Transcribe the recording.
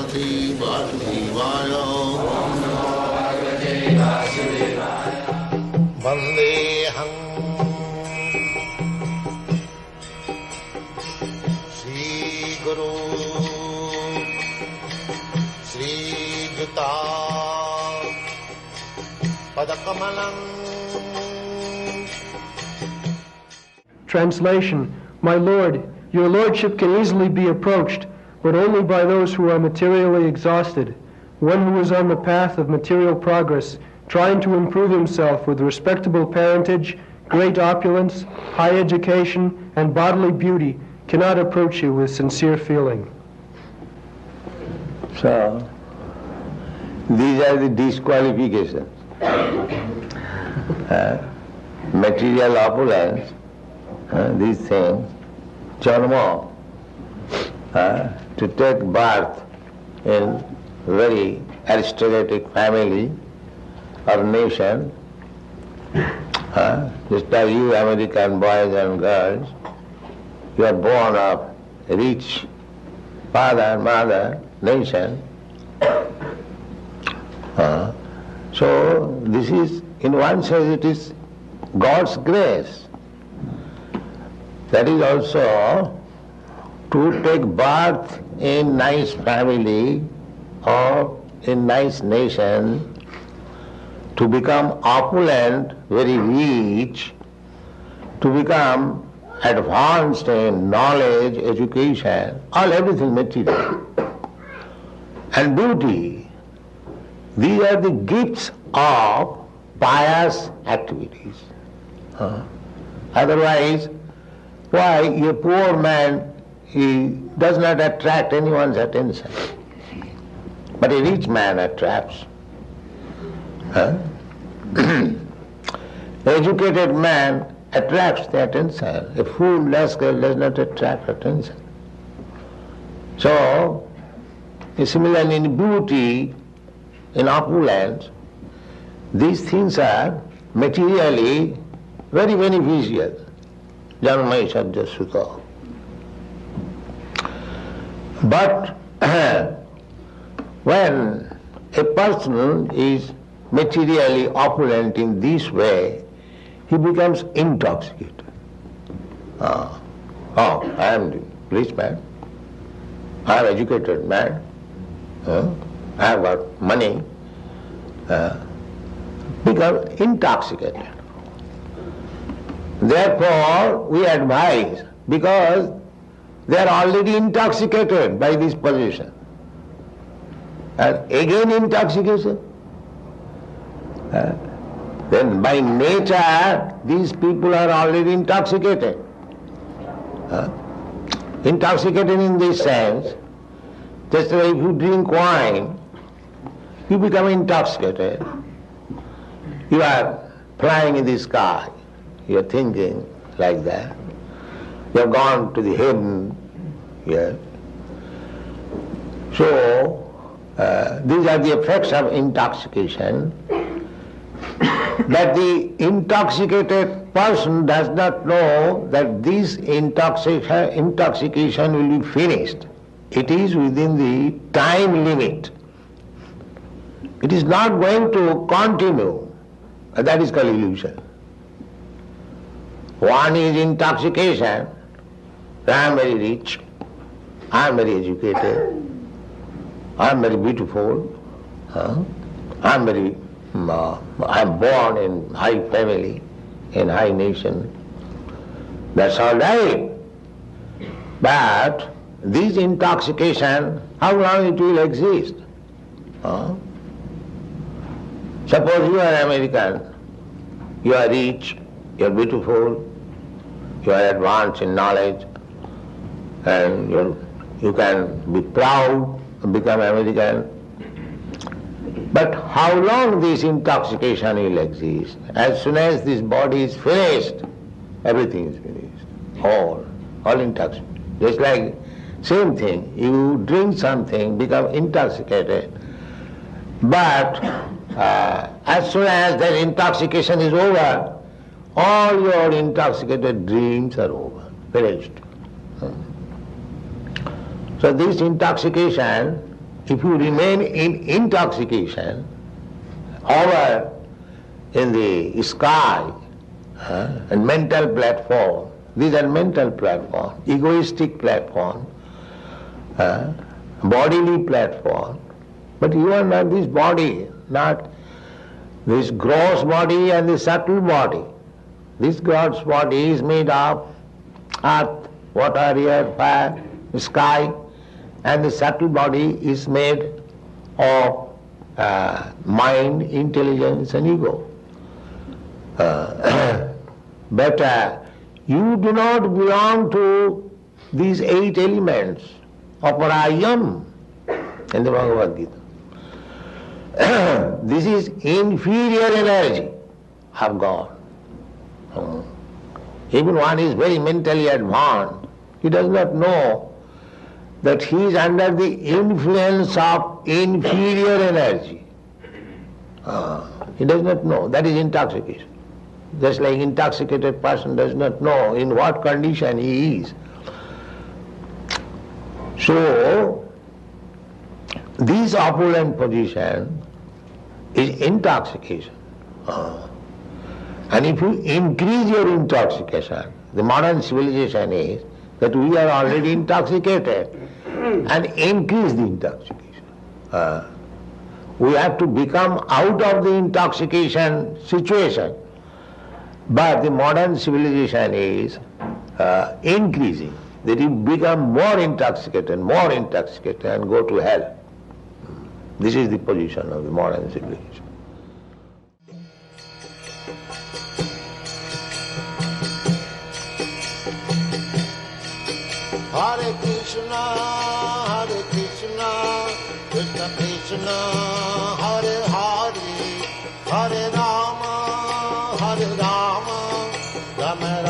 Bhagavate Vasudevaya. Vandeham Sri Guru Sri Juta Padakamalam. Translation: My Lord, your Lordship can easily be approached, but only by those who are materially exhausted. One who is on the path of material progress, trying to improve himself with respectable parentage, great opulence, high education, and bodily beauty, cannot approach you with sincere feeling. So, these are the disqualifications. Material opulence, these things, janma, to take birth in very aristocratic family or nation, just as you American boys and girls, you are born of rich father and mother, nation. So this is, in one sense, it is God's grace. That is also to take birth in nice family or in nice nation, to become opulent, very rich, to become advanced in knowledge, education, everything material. And beauty, these are the gifts of pious activities. Otherwise, why a poor man, he does not attract anyone's attention, but a rich man attracts. Educated man attracts the attention. A fool rascal does not attract attention. So, similarly in beauty, in opulence, these things are materially very beneficial. Janmai Sadhya Sutta. But when a person is materially opulent in this way, he becomes intoxicated. I am the rich man, I am educated man, I have got money, become intoxicated. Therefore, we advise, because they are already intoxicated by this position. And again intoxication. Then by nature, these people are already intoxicated. Intoxicated in this sense, just like if you drink wine, you become intoxicated. You are flying in the sky. You are thinking like that. You have gone to the heaven. Yes. So, these are the effects of intoxication. But the intoxicated person does not know that this intoxication will be finished. It is within the time limit. It is not going to continue. That is called illusion. One is intoxication. I am very rich, I am very educated, I am very beautiful, I am born in high family, in high nation. That's all right. But this intoxication, how long it will exist? Suppose you are American, you are rich, you are beautiful, you are advanced in knowledge, and you can be proud and become American. But how long this intoxication will exist? As soon as this body is finished, everything is finished. All intoxicated. Just like same thing, you drink something, become intoxicated. But as soon as that intoxication is over, all your intoxicated dreams are over, finished. So this intoxication if you remain in intoxication over in the sky and mental platform, these are mental platform, egoistic platform, bodily platform, but you are not this body, not this gross body and the subtle body. This gross body is made of earth, water, air, fire, sky, and the subtle body is made of mind, intelligence and ego. But you do not belong to these 8 elements of Parayam in the Bhagavad-gita. This is inferior energy of God. Even one is very mentally advanced, he does not know that he is under the influence of inferior energy. He does not know. That is intoxication. Just like intoxicated person does not know in what condition he is. So, this opulent position is intoxication. And if you increase your intoxication, the modern civilization is that we are already intoxicated, and increase the intoxication. We have to become out of the intoxication situation. But the modern civilization is increasing, that you become more intoxicated and go to hell. This is the position of the modern civilization. Hare Krishna, Krishna Krishna, Hare Hare, Hare Rama, Rama